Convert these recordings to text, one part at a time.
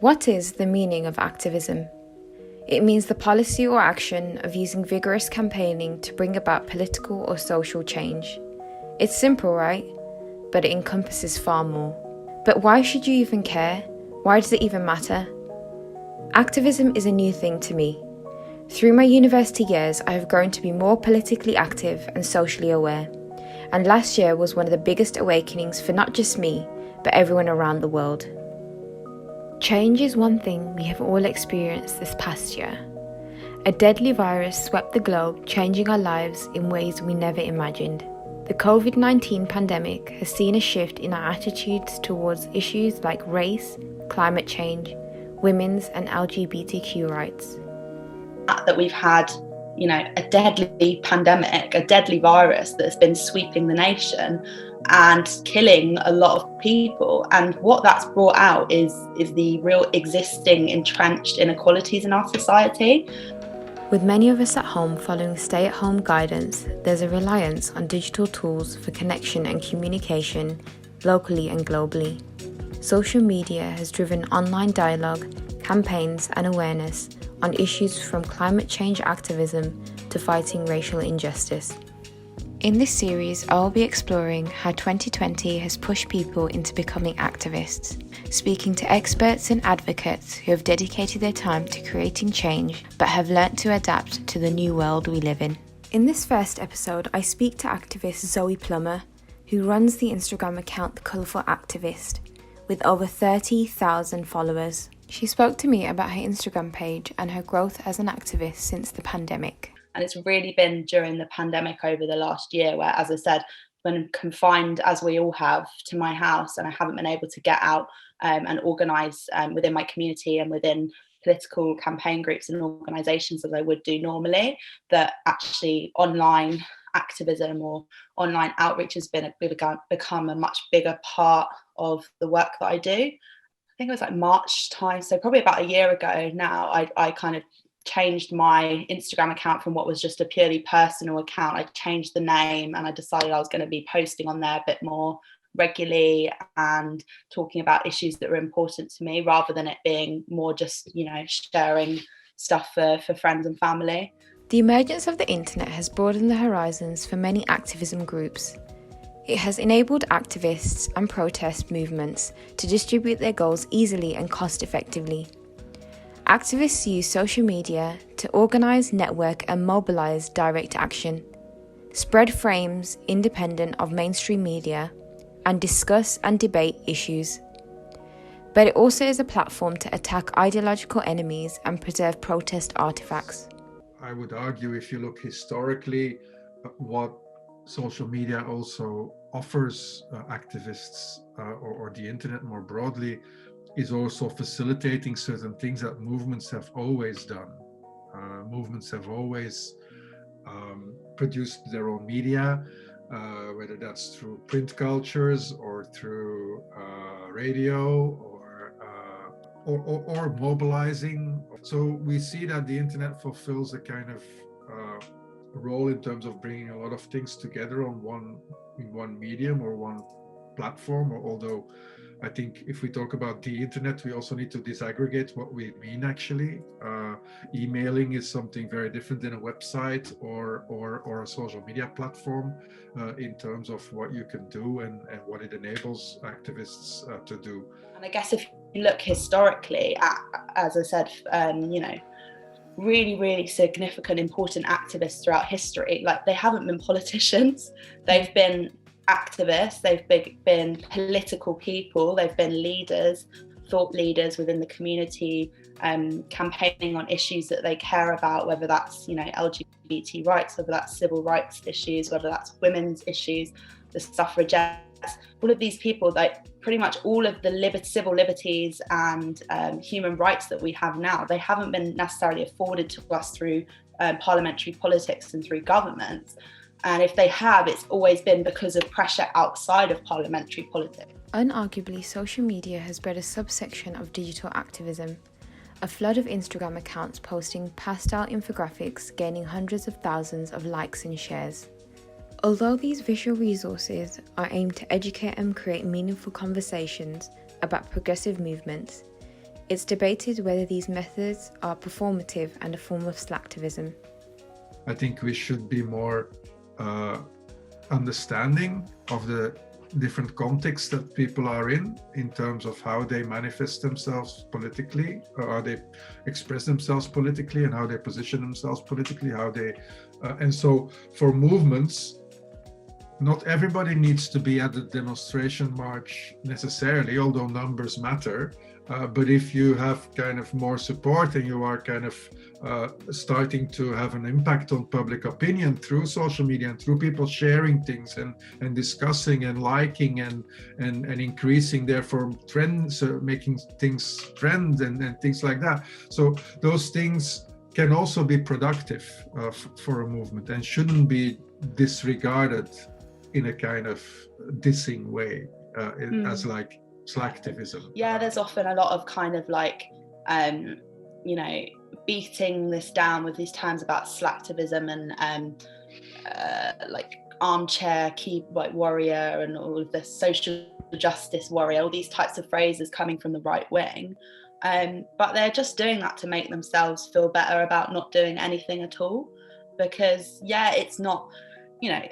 What is the meaning of activism? It means the policy or action of using vigorous campaigning to bring about political or social change. It's simple, right? But it encompasses far more. But why should you even care? Why does it even matter? Activism is a new thing to me. Through my university years, I have grown to be more politically active and socially aware. And last year was one of the biggest awakenings for not just me, but everyone around the world. Change is one thing we have all experienced this past year. A deadly virus swept the globe, changing our lives in ways we never imagined. The COVID-19 pandemic has seen a shift in our attitudes towards issues like race, climate change, women's and LGBTQ rights. That we've had, a deadly pandemic, a deadly virus that's been sweeping the nation and killing a lot of people. And what that's brought out is the real existing entrenched inequalities in our society. With many of us at home following stay-at-home guidance, there's a reliance on digital tools for connection and communication, locally and globally. Social media has driven online dialogue, campaigns and awareness on issues from climate change activism to fighting racial injustice. In this series, I will be exploring how 2020 has pushed people into becoming activists, speaking to experts and advocates who have dedicated their time to creating change but have learnt to adapt to the new world we live in. In this first episode, I speak to activist Zoe Plummer, who runs the Instagram account The Colourful Activist, with over 30,000 followers. She spoke to me about her Instagram page and her growth as an activist since the pandemic. And it's really been during the pandemic over the last year where, as I said, when confined, as we all have, to my house, and I haven't been able to get out and organise within my community and within political campaign groups and organisations as I would do normally, that actually online activism or online outreach has become a much bigger part of the work that I do. I think it was like March time, so probably about a year ago now, I kind of changed my Instagram account from what was just a purely personal account. I changed the name and I decided I was going to be posting on there a bit more regularly and talking about issues that were important to me rather than it being more just, sharing stuff for friends and family. The emergence of the internet has broadened the horizons for many activism groups. It has enabled activists and protest movements to distribute their goals easily and cost-effectively. Activists use social media to organise, network and mobilise direct action, spread frames independent of mainstream media, and discuss and debate issues. But it also is a platform to attack ideological enemies and preserve protest artefacts. I would argue, if you look historically, what social media also offers activists or the internet more broadly is also facilitating certain things that movements have always done. Movements have always produced their own media, whether that's through print cultures or through radio or mobilizing. So we see that the internet fulfills a kind of role in terms of bringing a lot of things together in one medium or one platform, although I think if we talk about the internet, we also need to disaggregate what we mean actually. Emailing is something very different than a website or a social media platform in terms of what you can do and what it enables activists to do. And I guess if you look historically at, as I said, really, really significant, important activists throughout history, like they haven't been politicians, they've been activists, they've been political people, they've been leaders, thought leaders within the community, campaigning on issues that they care about, whether that's LGBT rights, whether that's civil rights issues, whether that's women's issues, the suffragettes. All of these people, like pretty much all of the civil liberties and human rights that we have now, they haven't been necessarily afforded to us through parliamentary politics and through governments. And if they have, it's always been because of pressure outside of parliamentary politics. Unarguably, social media has bred a subsection of digital activism, a flood of Instagram accounts posting pastel infographics gaining hundreds of thousands of likes and shares. Although these visual resources are aimed to educate and create meaningful conversations about progressive movements, It's debated whether these methods are performative and a form of slacktivism. I think we should be more understanding of the different contexts that people are in terms of how they manifest themselves politically, or how they express themselves politically, and how they position themselves politically, and so for movements, not everybody needs to be at the demonstration march necessarily, although numbers matter. But if you have kind of more support and you are kind of starting to have an impact on public opinion through social media and through people sharing things and discussing and liking and increasing therefore trends, making things trend and things like that. So those things can also be productive for a movement and shouldn't be disregarded in a kind of dissing way as like slacktivism. Yeah, there's often a lot of kind of like, beating this down with these terms about slacktivism and like armchair warrior and all of this social justice warrior, all these types of phrases coming from the right wing. But they're just doing that to make themselves feel better about not doing anything at all. Because, it's not,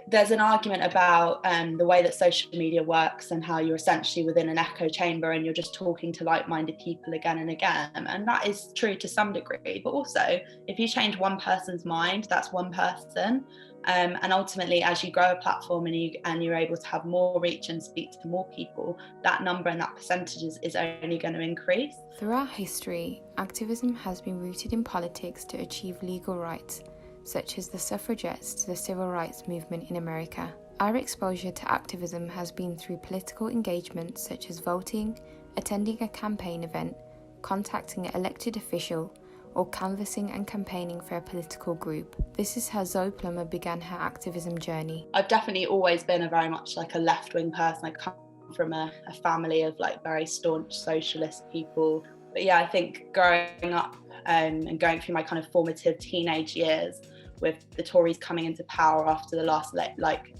there's an argument about the way that social media works and how you're essentially within an echo chamber and you're just talking to like-minded people again and again. And that is true to some degree. But also, if you change one person's mind, that's one person. And ultimately, as you grow a platform and you're able to have more reach and speak to more people, that number and that percentage is only going to increase. Throughout history, activism has been rooted in politics to achieve legal rights, such as the suffragettes to the civil rights movement in America. Our exposure to activism has been through political engagement such as voting, attending a campaign event, contacting an elected official, or canvassing and campaigning for a political group. This is how Zoe Plummer began her activism journey. I've definitely always been a very much like a left-wing person. I come from a family of like very staunch socialist people. But I think growing up and going through my kind of formative teenage years with the Tories coming into power after the last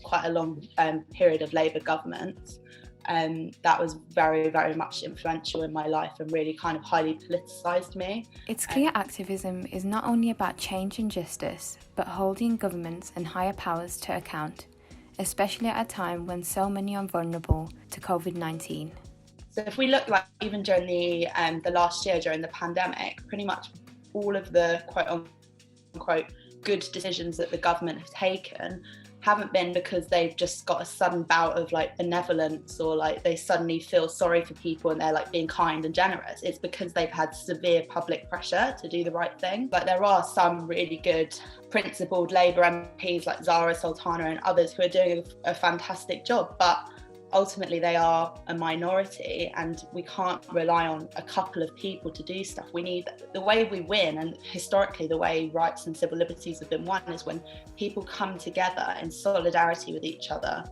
quite a long period of Labour government, that was very, very much influential in my life and really kind of highly politicised me. It's clear activism is not only about change and justice, but holding governments and higher powers to account, especially at a time when so many are vulnerable to COVID-19. So if we look like even during the last year, during the pandemic, pretty much all of the quote unquote good decisions that the government have taken haven't been because they've just got a sudden bout of like benevolence or like they suddenly feel sorry for people and they're like being kind and generous. It's because they've had severe public pressure to do the right thing. Like there are some really good principled Labour MPs like Zara Sultana and others who are doing a fantastic job, but ultimately they are a minority and we can't rely on a couple of people to do stuff. We need, the way we win, and historically the way rights and civil liberties have been won, is when people come together in solidarity with each other